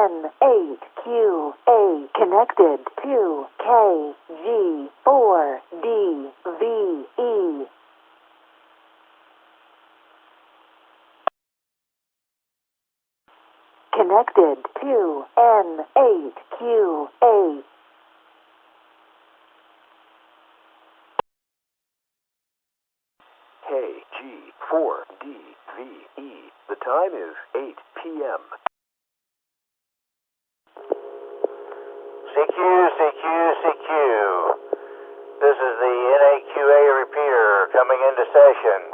N8QA connected to KG4DVE. Connected to N8QA. KG4DVE. The time is 8 p.m. CQ, CQ, CQ. This is the NAQA repeater coming into session.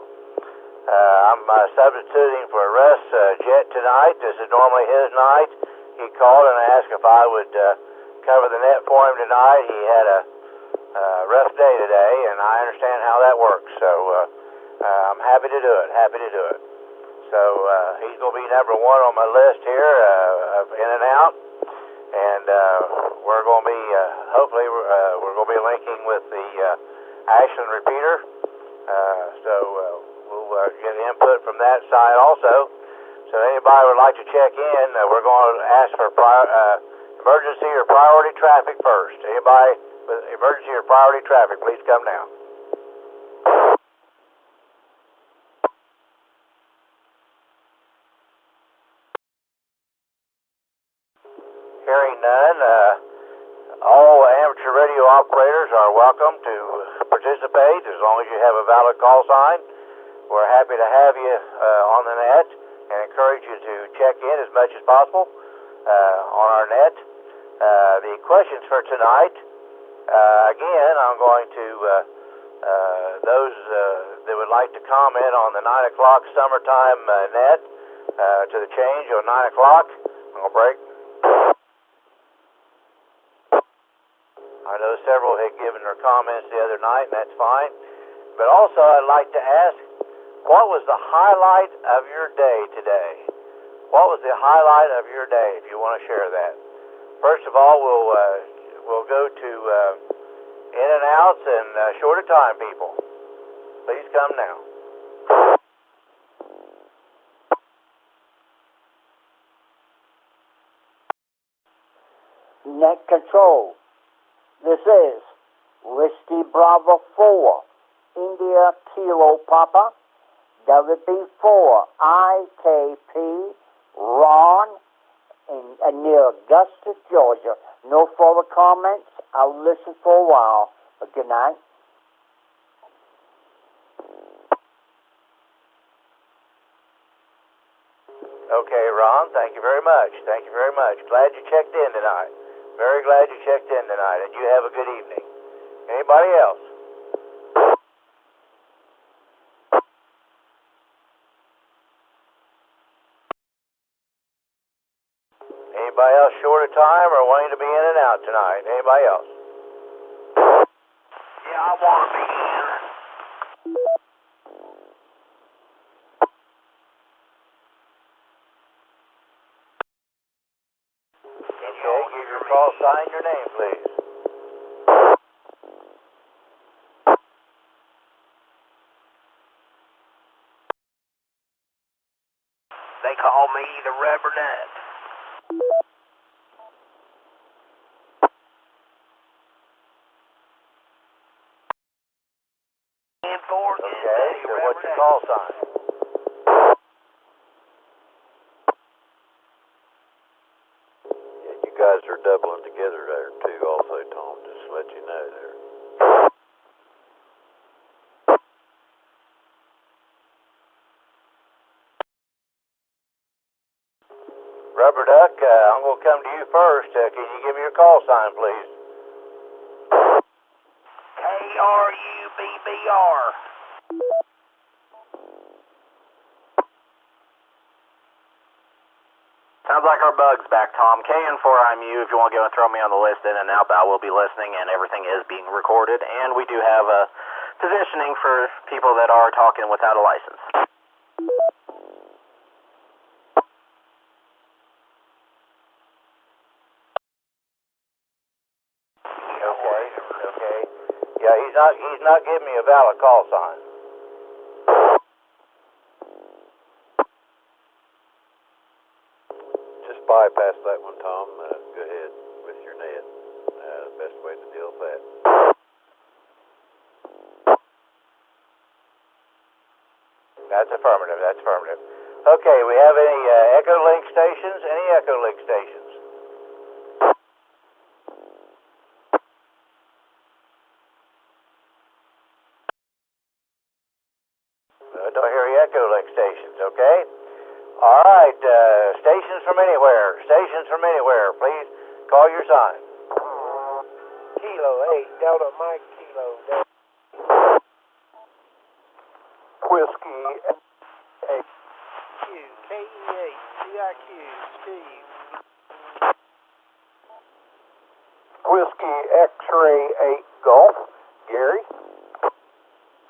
I'm substituting for Russ Jet tonight. This is normally his night. He called and asked if I would cover the net for him tonight. He had a rough day today, and I understand how that works. So I'm happy to do it. So he's going to be number one on my list here of in and out. And we're going to be, hopefully, we're going to be linking with the Ashland repeater. So we'll get input from that side also. So anybody would like to check in, we're going to ask for emergency or priority traffic first. Anybody with emergency or priority traffic, please come down. Hearing none, all amateur radio operators are welcome to participate as long as you have a valid call sign. We're happy to have you on the net and encourage you to check in as much as possible on our net. The questions for tonight, again, I'm going to, those that would like to comment on the 9 o'clock summertime net to the change on 9 o'clock, I'm going to break. I know several had given their comments the other night, and that's fine. But also, I'd like to ask, what was the highlight of your day today? What was the highlight of your day, if you want to share that? First of all, we'll go to in and outs and shorter time people. Please come now. Net control. This is Whiskey Bravo 4, India Kilo Papa, WB4 IKP, Ron, near Augusta, Georgia. No further comments. I'll listen for a while. But good night. Okay, Ron, thank you very much. Glad you checked in tonight. Very glad you checked in tonight, and you have a good evening. Anybody else? Anybody else short of time or wanting to be in and out tonight? Anybody else? Yeah, I want to be in. Okay, give your call sign, your name, please. They call me the Rubber Nut. Okay, so what's your call sign? You guys are doubling together there too also, Tom, just to let you know there. Rubber Duck, I'm going to come to you first. Can you give me your call sign, please? KRUBBR. Sounds like our bug's back, Tom. KN4IMU, if you want to go and throw me on the list in and out, I will be listening, and everything is being recorded. And we do have a positioning for people that are talking without a license. Okay. Yeah, he's not giving me a valid call sign. To just bypass that one, Tom. Go ahead with your net. The best way to deal with that. That's affirmative. That's affirmative. Okay, we have any Echo Link stations? Any Echo Link stations? Don't hear any Echo Link stations, okay? All right, stations from anywhere. Stations from anywhere. Please call your sign. Kilo 8, Delta Mike Kilo. Whiskey 8. KE8, CIQ, Steve. Whiskey X-Ray 8 Golf. Gary.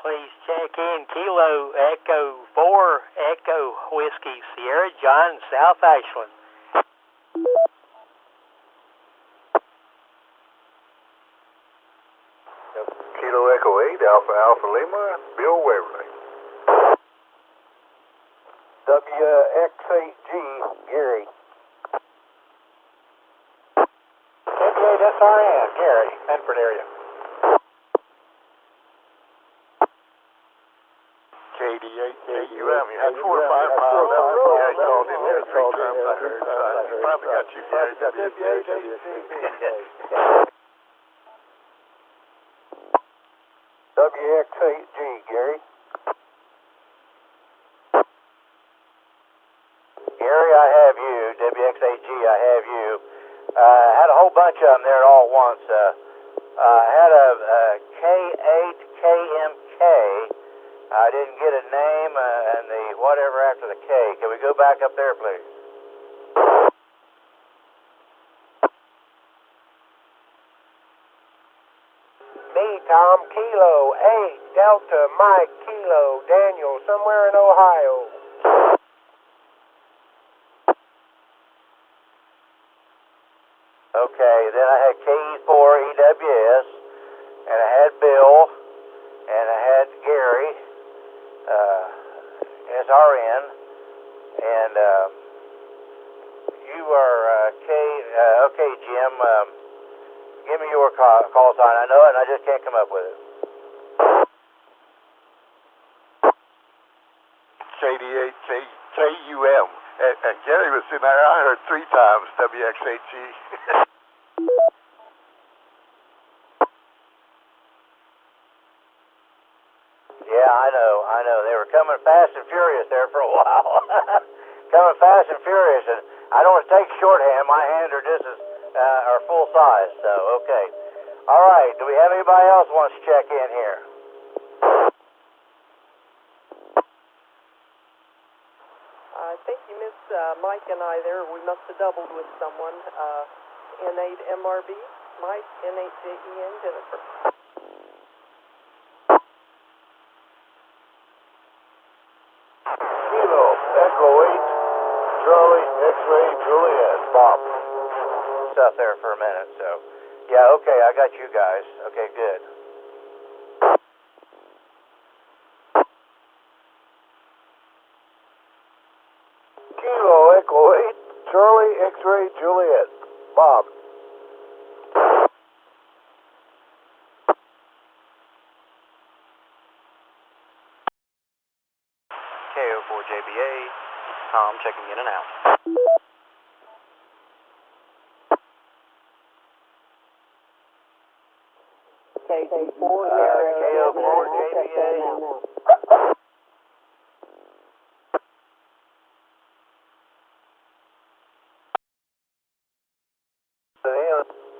Please check in Kilo Echo 4 Echo Whiskey Sierra John South Ashland. Kilo Echo 8 Alpha Alpha Lima. Bill Waverly. WX8G Gary. SRN, Gary, Medford area. KD8KUM, you had 4 or 5 miles down the road. Yeah, he called in here 3 times, I heard. He probably got you, Gary. WX8G, Gary. Gary, I have you. WX8G, I have you. Had a whole bunch of them there all at once. Had a K8KMK. I didn't get a name and the whatever after the K. Can we go back up there, please? Me, Tom, Kilo 8, Delta Mike Kilo, Daniel, somewhere in Ohio. Okay, then I had KE4EWS, and I had Bill, and I had Gary, SRN, and you are okay, Jim, give me your call sign. I know it, and I just can't come up with it. KD8KUM. And Gary was sitting there, I heard 3 times WX8G. Yeah, I know. They were coming fast and furious there for a while. Coming fast and furious, and I don't want to take shorthand. My hands are just as, are full size, so, okay. All right, do we have anybody else who wants to check in here? I think you missed Mike and I there. We must have doubled with someone. N8MRB, Mike, N8JEN, Jennifer. Kilo, Echo 8, Charlie, X-Ray, Juliet, Bob. Stuff there for a minute, so. Yeah, okay, I got you guys. Okay, good. Kilo, Echo 8, Charlie, X-Ray, Juliet, Bob. KO4JBA, Tom checking in and out. KO4JBA.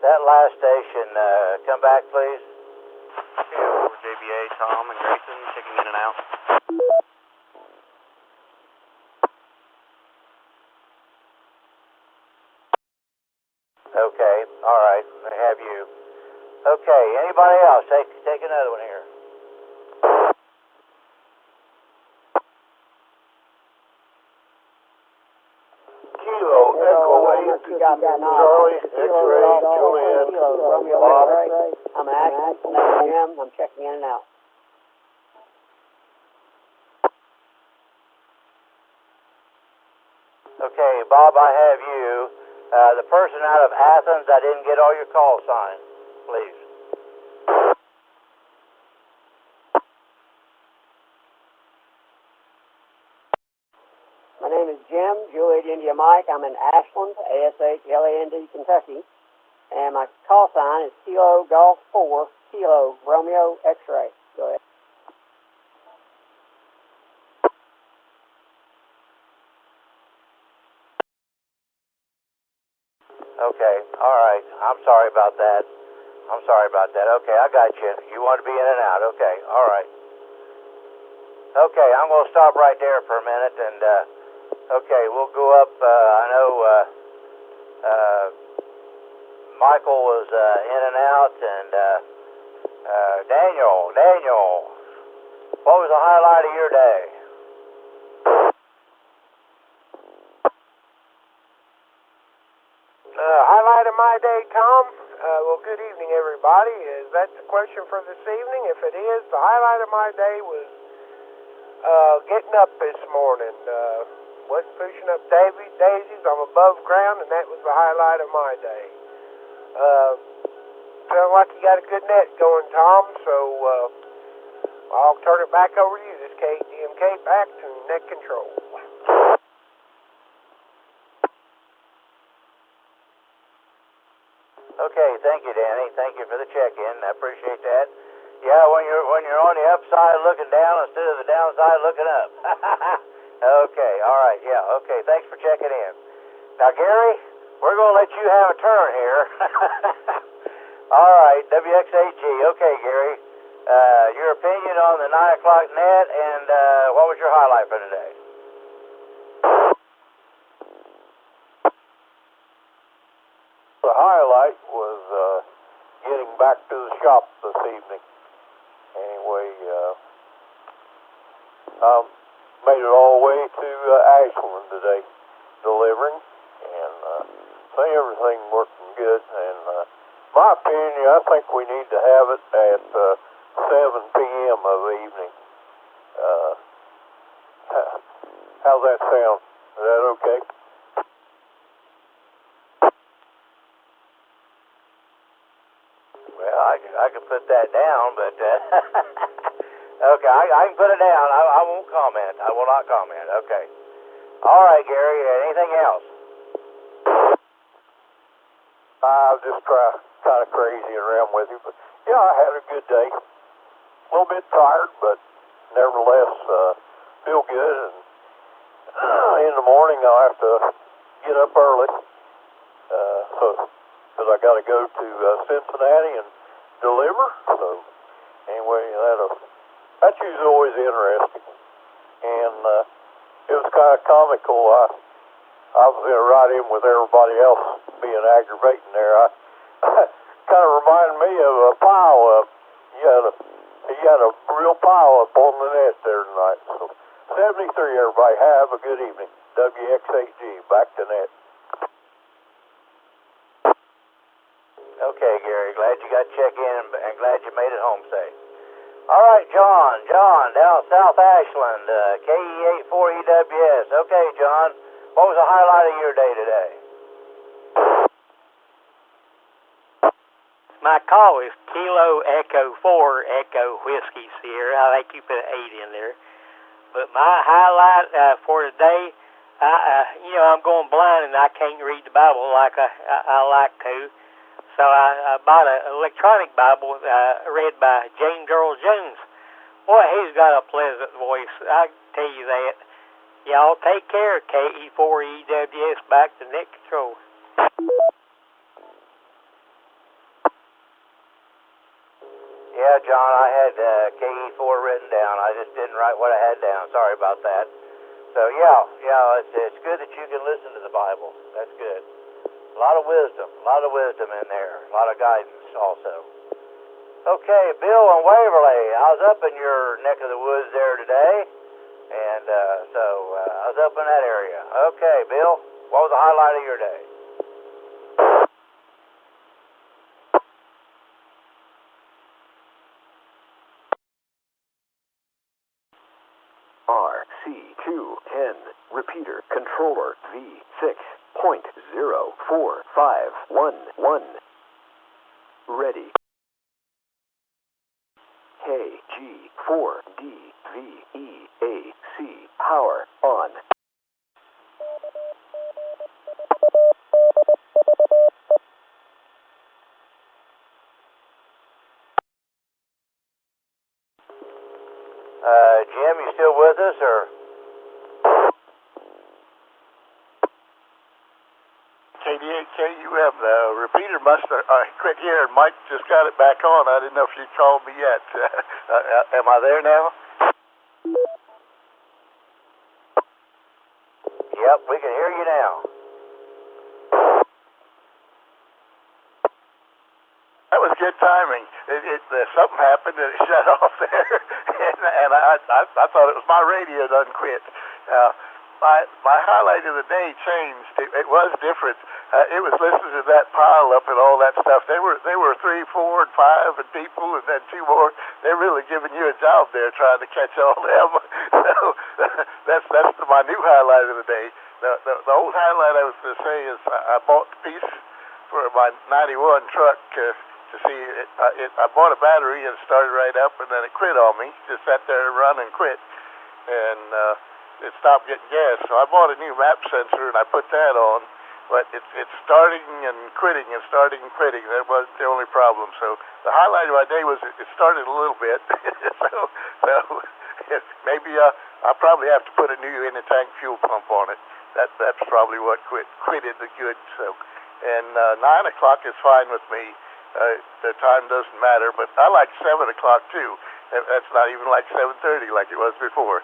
That last station, come back, please. KO4JBA, Tom and Grayson checking in and out. Okay, all right, I have you. Okay, anybody else? Take another one here. Kilo, Echo 8, Charlie, X-Ray, Juliet, Bob. I'm Ashland, Jim. I'm checking in and out. Okay, Bob, I have you. The person out of Athens, I didn't get all your call sign, please. My name is Jim, Juliet India Mike. I'm in Ashland, ASHLAND, Kentucky. And my call sign is Kilo Golf 4, Kilo Romeo X-Ray. Go ahead. Okay, all right. I'm sorry about that. Okay, I got you. You want to be in and out. Okay, all right. Okay, I'm going to stop right there for a minute, and okay, we'll go up. I know Michael was in and out, and Daniel, what was the highlight of your day? Highlight of my day, Tom? Well, good evening, everybody. Is that the question for this evening? If it is, the highlight of my day was getting up this morning. Wasn't pushing up daisies. I'm above ground, and that was the highlight of my day. Sounds like you got a good net going, Tom, so I'll turn it back over to you. This KDMK back to net control. Okay, thank you, Danny. Thank you for the check-in. I appreciate that. Yeah, when you're on the upside looking down instead of the downside looking up. Okay, all right, yeah, okay. Thanks for checking in. Now, Gary, we're going to let you have a turn here. All right, WXAG. Okay, Gary. Your opinion on the 9 o'clock net, and what was your highlight for today? The highlight was getting back to the shop this evening. Anyway, I made it all the way to Ashland today, delivering, and see everything working good. And my opinion, I think we need to have it at 7 p.m. of the evening. How's that sound? Is that okay? Well, I can put that down, but okay, I can put it down. I won't comment. I will not comment. Okay. All right, Gary. Anything else? I'll just try kind of crazy around with you, but yeah, I had a good day. A little bit tired, but nevertheless feel good. And in the morning I'll have to get up early, because I got to go to Cincinnati and deliver. So anyway, that's usually always interesting. And it was kind of comical. I was going to ride in with everybody else being aggravating there. Kind of reminded me of a pile up. He had a real pile up on the net there tonight. So 73, everybody. Have a good evening. WXAG, back to net. Okay, Gary. Glad you got to check in and glad you made it home safe. All right, John, down South Ashland, KE84EWS. Okay, John, what was the highlight of your day today? My call is Kilo Echo 4 Echo Whiskey Sierra. I think you put an 8 in there. But my highlight for today, I'm going blind and I can't read the Bible like I like to. So I bought an electronic Bible read by James Earl Jones. Boy, he's got a pleasant voice. I tell you that. Y'all take care. KE4EWS back to net control. Yeah, John, I had KE4 written down. I just didn't write what I had down. Sorry about that. So, yeah, it's good that you can listen to the Bible. That's good. A lot of wisdom in there. A lot of guidance also. Okay, Bill and Waverly. I was up in your neck of the woods there today, and so I was up in that area. Okay, Bill, what was the highlight of your day? RC210 Repeater, controller V6.04511. Ready. KG4DVEAC. Power on. Jim, you still with us, or? KDHKUM, the repeater must have quit here, and Mike just got it back on. I didn't know if you called me yet. Am I there now? Yep, we can hear you now. That was good timing. Something happened and it shut off there, and I thought it was my radio done quit. My highlight of the day changed. It was different. It was listening to that pile up and all that stuff. They were 3, 4, and 5 and people, and then 2 more. They're really giving you a job there trying to catch all them. So that's my new highlight of the day. The old highlight I was going to say is I bought the piece for my 91 truck to see it. I bought a battery and it started right up, and then it quit on me. Just sat there and run and quit, and it stopped getting gas. So I bought a new map sensor and I put that on, but it's starting and quitting and starting and quitting. That wasn't the only problem. So the highlight of my day was it started a little bit. so maybe I'll probably have to put a new in the tank fuel pump on it. That's probably what quitted the good. So, and 9 o'clock is fine with me. The time doesn't matter, but I like 7 o'clock too. That's not even like 7:30 like it was before.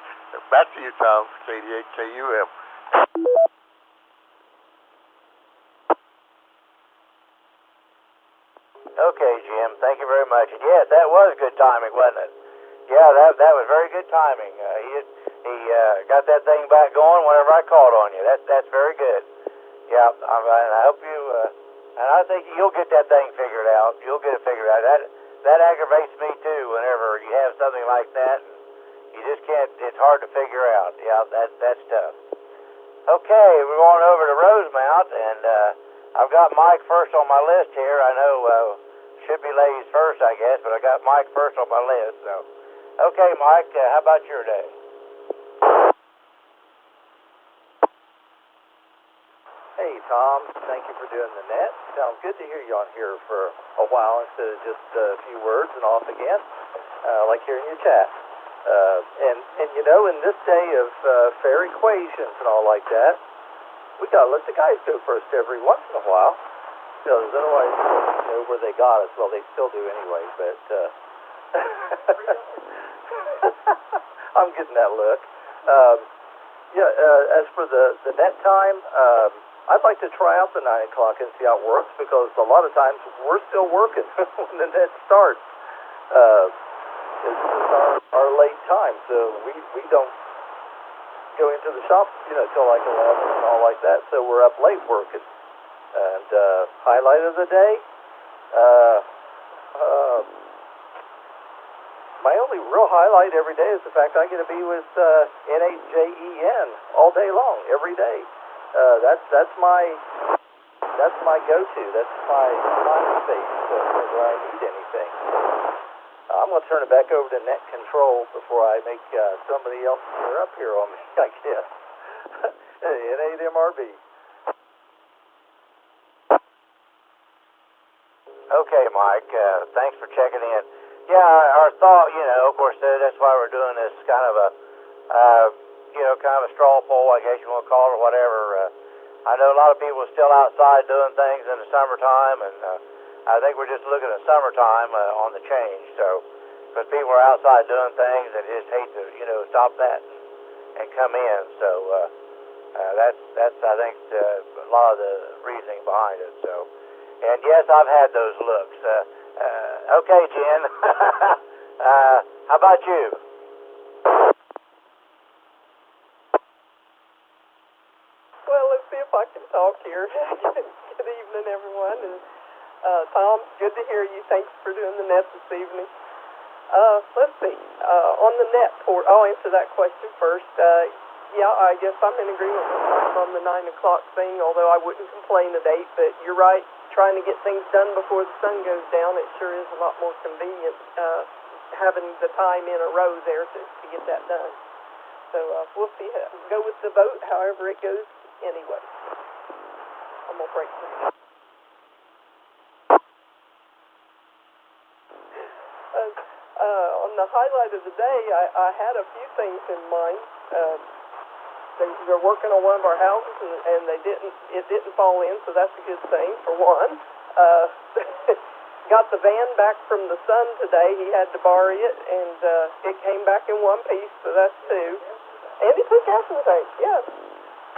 Back to you, Tom, KDHKUM. Okay, Jim, thank you very much. And yes, that was good timing, wasn't it? Yeah, that was very good timing. He got that thing back going whenever I called on you. That's very good. Yeah, and I hope you, and I think you'll get that thing figured out. You'll get it figured out. That aggravates me too. Whenever you have something like that, you just can't. It's hard to figure out. Yeah, that's tough. Okay, we're going over to Rosemount, and I've got Mike first on my list here. I know should be ladies first, I guess, but I got Mike first on my list. So, okay, Mike, how about your day? Hey, Tom. Thank you for doing the net. Sounds good to hear you on here for a while instead of just a few words and off again. I like hearing you chat. And you know, in this day of fair equations and all like that, we gotta let the guys go first every once in a while, because otherwise, you know where they got us. Well, they still do anyway, but I'm getting that look. As for the net time, I'd like to try out the 9 o'clock and see how it works, because a lot of times we're still working when the net starts. It's our late time, so we don't go into the shop, till like 11 and all like that, so we're up late working. And highlight of the day, my only real highlight every day is the fact I get to be with NHJEN all day long, every day. That's my go-to. That's my time space whenever I need anything. I'm going to turn it back over to net control before I make somebody else clear up here on me, I guess. It ain't MRB. Okay, Mike, thanks for checking in. Yeah, our thought, of course, that's why we're doing this kind of a straw poll, I guess you want to call it, or whatever. I know a lot of people are still outside doing things in the summertime, and I think we're just looking at summertime on the change. So, because people are outside doing things, and just hate to, stop that and come in. So that's I think a lot of the reasoning behind it. So, and yes, I've had those looks. Okay, Jen. How about you? Well, let's see if I can talk here. Good evening, everyone. And Tom, good to hear you. Thanks for doing the net this evening. Let's see. On the net port, I'll answer that question first. Yeah, I guess I'm in agreement with Mike on the 9 o'clock thing, although I wouldn't complain a date, but you're right, trying to get things done before the sun goes down, it sure is a lot more convenient having the time in a row there to get that done. So we'll see. Go with the vote, however it goes anyway. I'm going to break this. On the highlight of the day, I had a few things in mind. They're working on one of our houses, and it didn't fall in, so that's a good thing, for one. Got the van back from the son today. He had to borrow it, and it came back in one piece, so that's two. And he put gas in the tank, yes.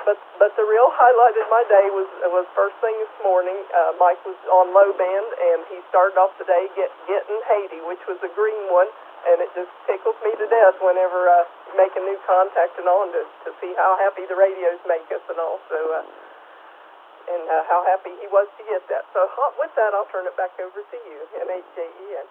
But the real highlight of my day was first thing this morning. Mike was on low band, and he started off the day getting Haiti, which was a green one, and it just tickles me to death whenever make a new contact and on to see how happy the radios make us and all. So, and how happy he was to get that. So with that, I'll turn it back over to you, MHJEN.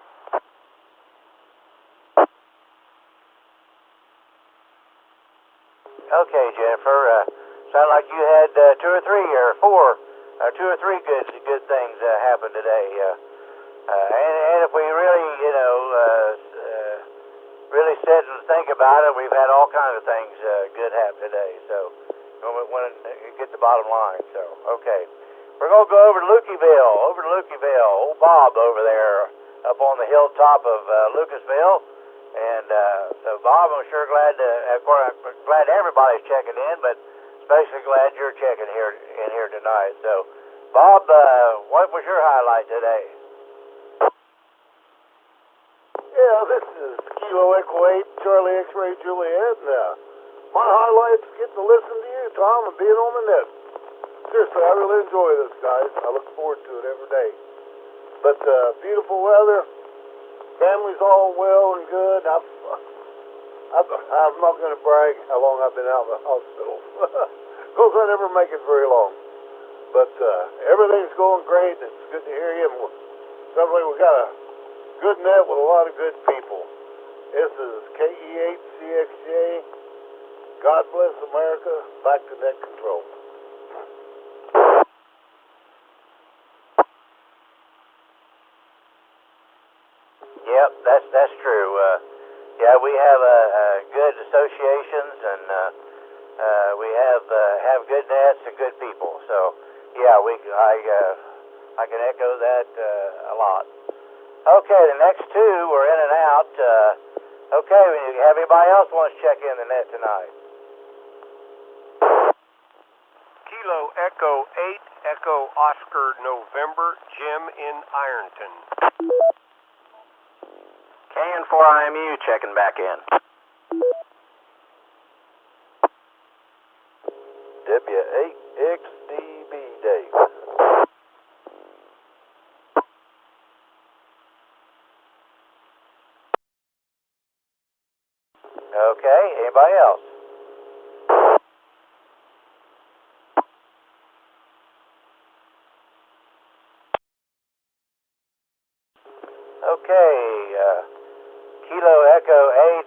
Okay, Jennifer. Sound like you had two or three good things happen today. And if we really, really sit and think about it, we've had all kinds of things good happen today. So when it gets the bottom line. So okay, we're gonna go over to Lukeyville. Old Bob over there up on the hilltop of Lucasville. And so Bob, I'm sure glad everybody's checking in, but especially glad you're checking in here tonight. So, Bob, what was your highlight today? Yeah, this is Kilo Echo 8, Charlie X-Ray Juliet, and my highlight's getting to listen to you, Tom, and being on the net. Seriously, I really enjoy this, guys. I look forward to it every day. But beautiful weather, family's all well and good. I'm not going to brag how long I've been out of the hospital, because I never make it very long. But everything's going great, and it's good to hear you. Suddenly we got a good net with a lot of good people. This is KE8CXJ. God bless America. Back to net control. Yep, that's true. Yeah, we have good associations, and we have good nets and good people. So, yeah, I can echo that a lot. Okay, the next two were in and out. Okay, when you have anybody else wants to check in the net tonight? Kilo Echo 8, Echo Oscar November, Jim in Ironton. KN4IMU checking back in. W8XDB Dave. Okay, anybody else? Okay, Kilo Echo 8,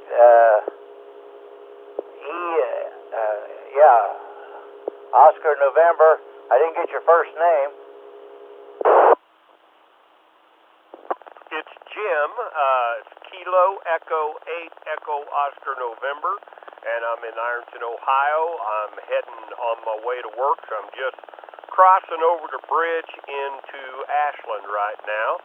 Oscar November. I didn't get your first name. It's Jim. It's Kilo Echo 8, Echo Oscar November, and I'm in Ironton, Ohio. I'm heading on my way to work, so I'm just crossing over the bridge into Ashland right now.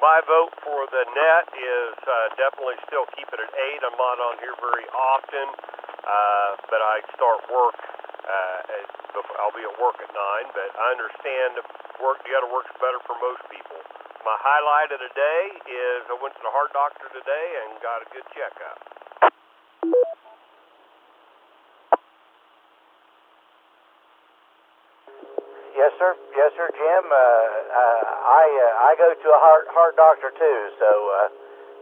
My vote for the net is definitely still keep it at 8. I'm not on here very often, but I start work. I'll be at work at 9, but I understand the other work's better for most people. My highlight of the day is I went to the heart doctor today and got a good checkup. Yes, sir, Jim. I go to a heart doctor too. So,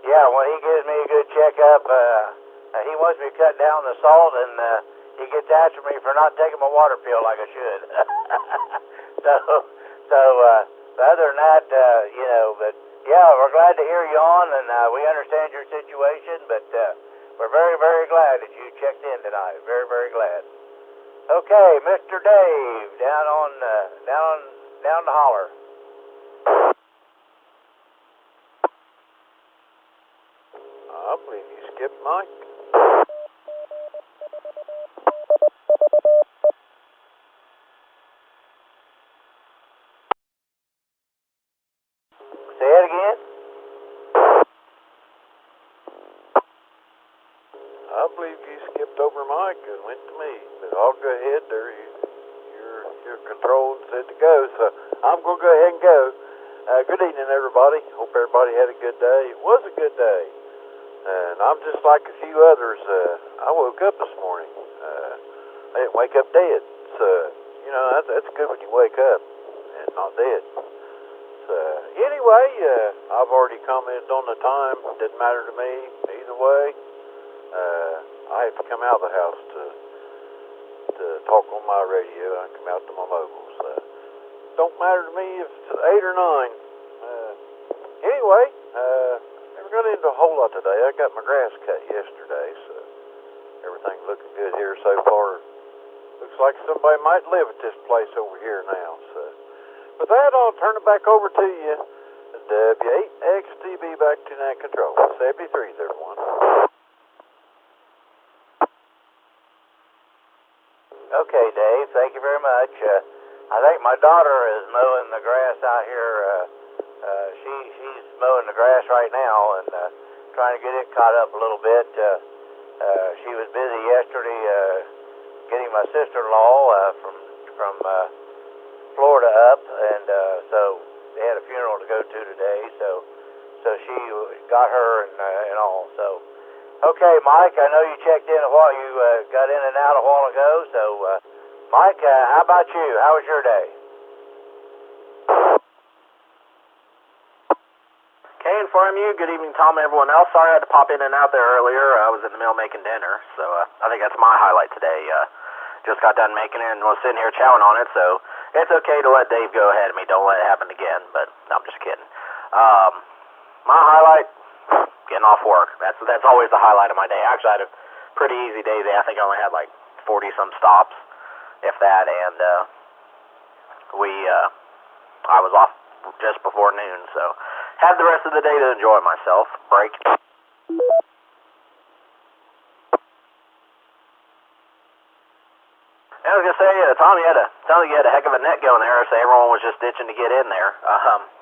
yeah, when he gives me a good checkup, he wants me to cut down the salt, and he gets after me for not taking my water pill like I should. so other than that, but yeah, we're glad to hear you on, and we understand your situation. But We're very, very glad that you checked in tonight. Very, very glad. Okay, Mr. Dave, down the holler. I believe you skipped Mike. Say it again. I believe you skipped over Mike and went to me. But I'll go ahead there. You're controlled and said to go. So I'm going to go ahead and go. Good evening, everybody. Hope everybody had a good day. It was a good day. And I'm just like a few others. I woke up this morning. I didn't wake up dead. So, that's good when you wake up and not dead. So, anyway, I've already commented on the time. Didn't matter to me either way. I have to come out of the house to talk on my radio. I come out to my mobiles. Don't matter to me if it's 8 or 9. Anyway, never got into a whole lot today. I got my grass cut yesterday, so everything's looking good here so far. Looks like somebody might live at this place over here now. So, with that, I'll turn it back over to you. W8XTB back to net control. 73s, everyone. Okay, Dave, thank you very much. I think my daughter is mowing the grass out here. She's mowing the grass right now and trying to get it caught up a little bit. She was busy yesterday getting my sister-in-law from Florida up, and so they had a funeral to go to today. So she got her and all. So. Okay, Mike, I know you checked in a while. You got in and out a while ago. So, Mike, how about you? How was your day? Okay, inform you. Good evening, Tom and everyone else. Sorry I had to pop in and out there earlier. I was in the mill making dinner, so I think that's my highlight today. Just got done making it and was sitting here chowing on it, so it's okay to let Dave go ahead of me. Don't let it happen again, but no, I'm just kidding. My highlight... getting off work. That's always the highlight of my day. Actually, I had a pretty easy day today. I think I only had like 40-some stops, if that, and I was off just before noon, so had the rest of the day to enjoy myself. Break. I was gonna say, Tom, you had a heck of a net going there. So everyone was just itching to get in there.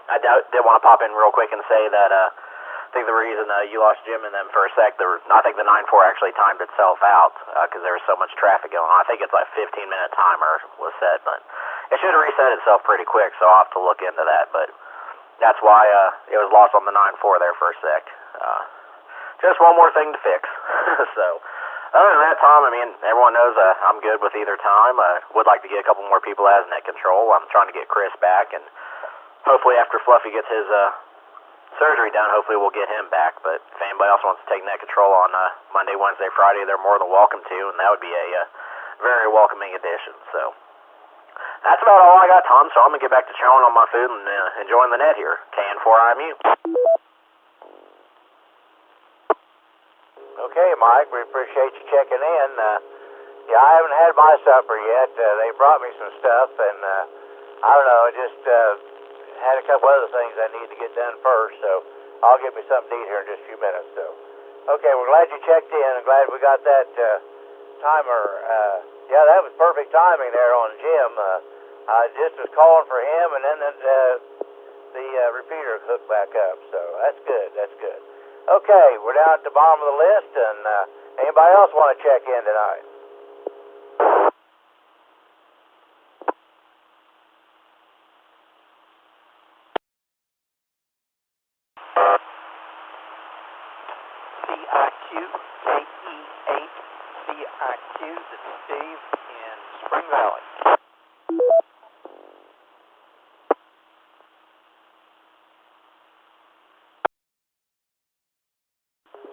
I did want to pop in real quick and say that I think the reason you lost Jim and them for a sec, I think the 9-4 actually timed itself out because there was so much traffic going on. I think it's like 15-minute timer was set, but it should have reset itself pretty quick, so I'll have to look into that. But that's why it was lost on the 9-4 there for a sec. Just one more thing to fix. So, other than that, Tom, I mean, everyone knows I'm good with either time. I would like to get a couple more people as net control. I'm trying to get Chris back, and hopefully after Fluffy gets his surgery done, hopefully we'll get him back. But if anybody else wants to take net control on Monday, Wednesday, Friday, they're more than welcome to, and that would be a very welcoming addition. So that's about all I got, Tom. So I'm gonna get back to chowing on my food and enjoying the net here. KN4IMU. Okay, Mike, we appreciate you checking in. Yeah, I haven't had my supper yet. They brought me some stuff, and I don't know, just had a couple other things I need to get done first, so I'll get me something to eat here in just a few minutes. So, okay, we're glad you checked in. I'm glad we got that timer. Yeah, that was perfect timing there on Jim. I just was calling for him, and then the repeater hooked back up. So that's good. That's good. Okay, we're down at the bottom of the list, and anybody else want to check in tonight? CIQ, KE8, CIQ, this is Steve in Spring Valley.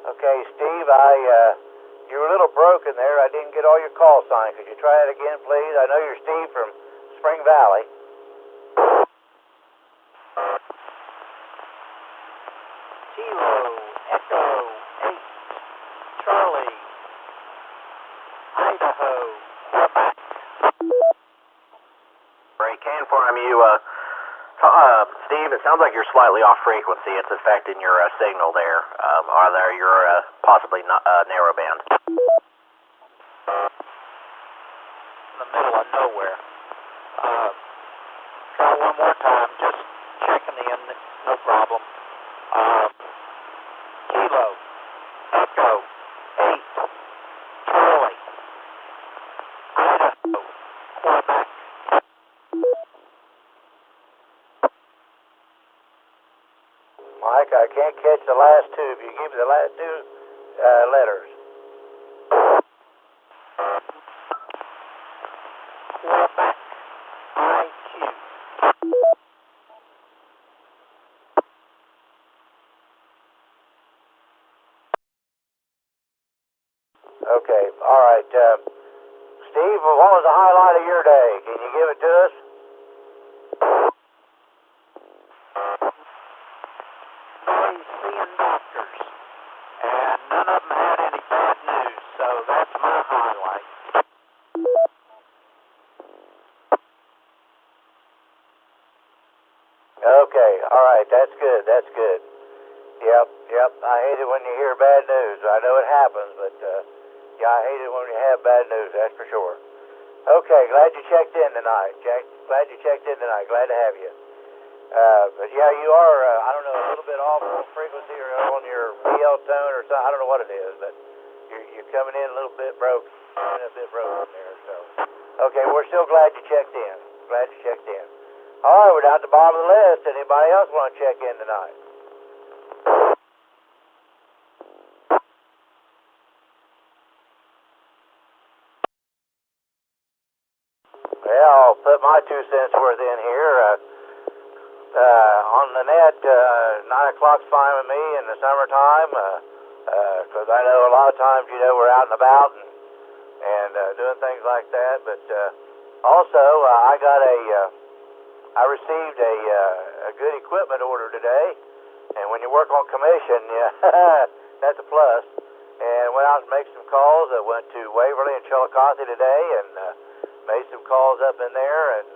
Okay, Steve, you were a little broken there. I didn't get all your call sign. Could you try it again, please? I know you're Steve from Spring Valley. Kilo, Echo, 8, Charlie. Great. KN4MU, Steve, it sounds like you're slightly off frequency. It's affecting your signal there. Are there your possibly narrowband? In the middle of nowhere. Try one more time, just checking in, no problem. Kilo, Echo, 8, Charlie, Idaho, Quebec. Mike, I can't catch the last two. If you give me the last two letters. Quebec, IQ. Okay, all right. Steve, what was the highlight of your day? Can you give it to us? Nobody's seeing doctors, and none of them had any bad news, so that's my highlight. Okay, all right, that's good, that's good. Yep, I hate it when you hear bad news. I know it happens, but yeah, I hate it when you have bad news, that's for sure. Okay, glad you checked in tonight, Jack. Glad you checked in tonight, glad to have you. But yeah, you are, I don't know, a little bit off on frequency or on your BL tone or something. I don't know what it is, but you're coming in a little bit broke, there, so. Okay, we're still glad you checked in. Glad you checked in. All right, we're down at the bottom of the list. Anybody else want to check in tonight? Well, I'll put my 2 cents worth in here. On the net, 9 o'clock's fine with me in the summertime, because I know a lot of times, we're out and about and doing things like that. But also, I received a good equipment order today, and when you work on commission, that's a plus. And went out and made some calls. I went to Waverly and Chillicothe today and made some calls up in there, and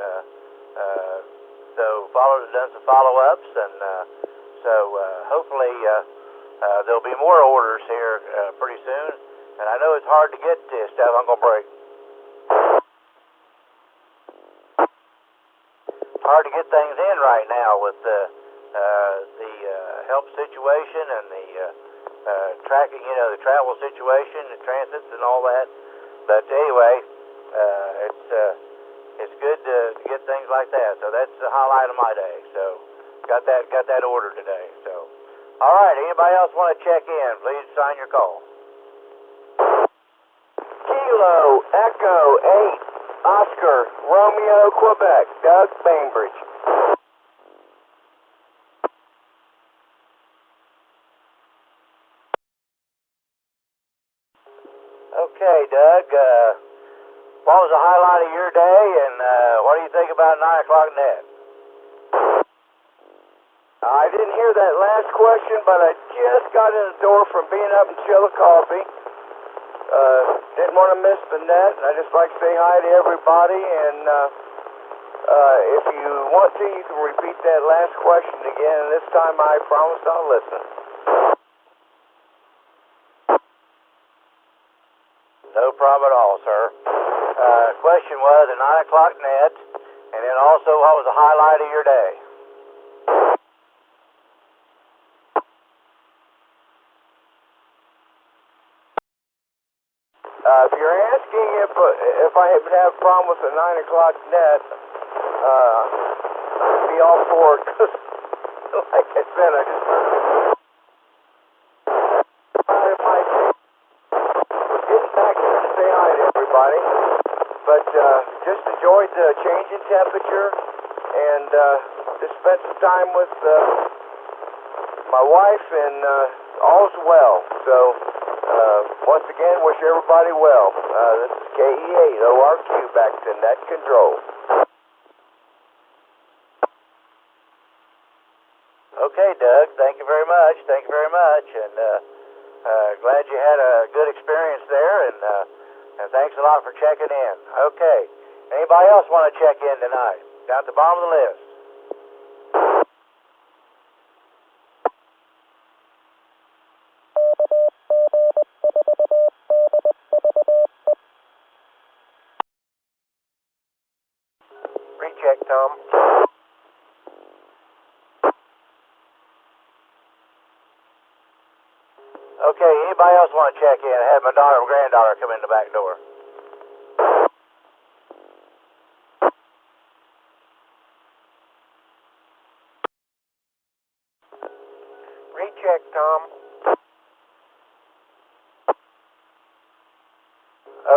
so done some follow-ups, and so hopefully there'll be more orders here pretty soon. And I know it's hard to get this stuff. I'm gonna break. Hard to get things in right now with the help situation and the tracking, the travel situation, the transits and all that. But anyway, it's good to get things like that. So that's the highlight of my day. So got that order today. So all right, anybody else want to check in? Please sign your call. Kilo Echo 8 Oscar Romeo Quebec Doug Bainbridge. Okay, Doug. What was the highlight of your day, and what do you think about 9 o'clock net? I didn't hear that last question, but I just got in the door from being up in Chillicothe. Didn't want to miss the net, and I just like to say hi to everybody, and if you want to, you can repeat that last question again, and this time I promise I'll listen. No problem at all, sir. Question was a 9 o'clock net, and then also what was the highlight of your day? If you're asking if I would have a problem with the 9 o'clock net, I'd be all for it. Like I said, I just getting back here to say hi to everybody. But just enjoyed the change in temperature, and just spent some time with my wife, and all's well. So once again, wish everybody well. This is KE8 ORQ back to net control. Okay, Doug, thank you very much. Thank you very much, and glad you had a good experience there, and thanks a lot for checking in. Okay, anybody else want to check in tonight? Down at the bottom of the list. Recheck, Tom. Okay, anybody else want to check in? I had my daughter and granddaughter come in the back door. Recheck, Tom.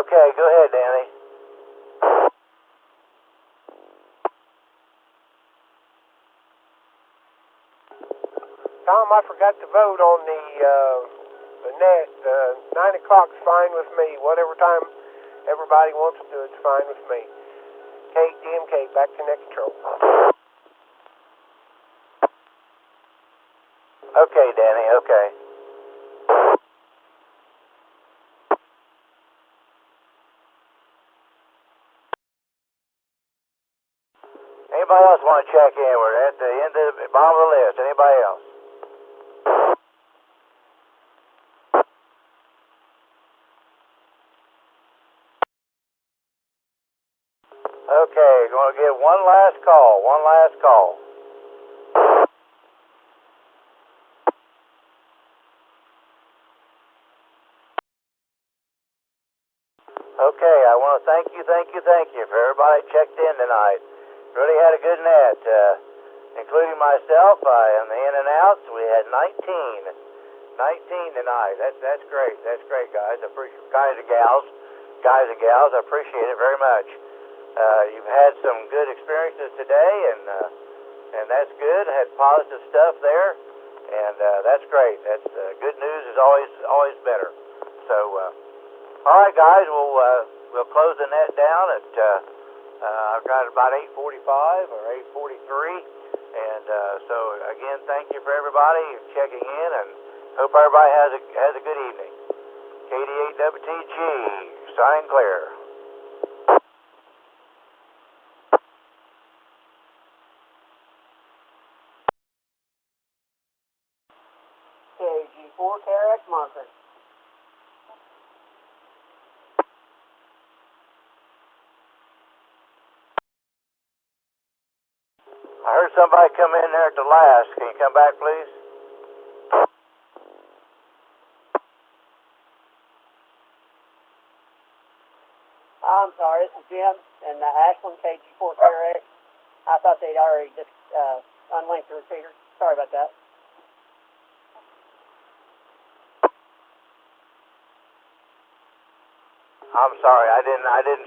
Okay, go ahead, Danny. Tom, I forgot to vote on the net. 9 o'clock's fine with me. Whatever time everybody wants to do, it's fine with me. Kate, DMK, back to net control. Okay, Danny, okay. Anybody else want to check in? We're at the end of the bottom of the list. Anybody else? Okay, going to get one last call. One last call. Okay, I want to thank you for everybody that checked in tonight. Really had a good net, including myself. And the in and outs, we had 19 tonight. That's great. That's great, guys. I appreciate guys and gals. I appreciate it very much. You've had some good experiences today, and that's good. Had positive stuff there, and that's great. That's good news is always better. So, all right, guys, we'll close the net down at I've got about 8:45 or 8:43, and so again, thank you for everybody checking in, and hope everybody has a good evening. KD8WTG, sign clear. KG4 KRX marker. I heard somebody come in there at the last. Can you come back, please? I'm sorry, this is Jim and Ashland KG4 KRX. I thought they'd already just unlinked the receiver. Sorry about that. I'm sorry, I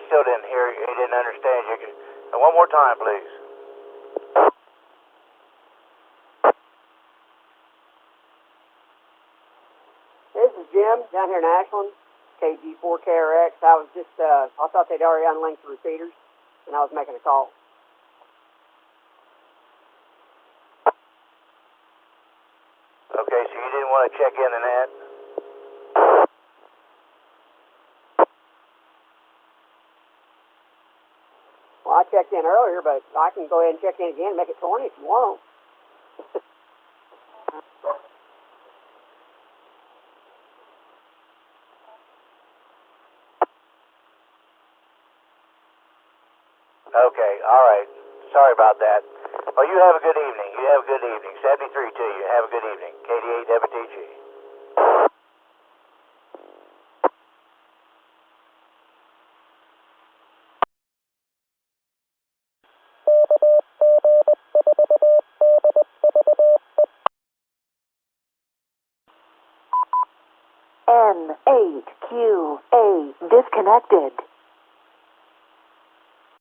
still didn't hear you. He didn't understand you. One more time, please. This is Jim down here in Ashland, KG4 KRX. I was just, I thought they'd already unlinked the repeaters, and I was making a call. Okay, so you didn't want to check in the net? Well, I checked in earlier, but I can go ahead and check in again and make it 20 if you want. Okay, all right. Sorry about that. Well, you have a good evening. 73 to you. Have a good evening. KD8WTG. N8QA disconnected.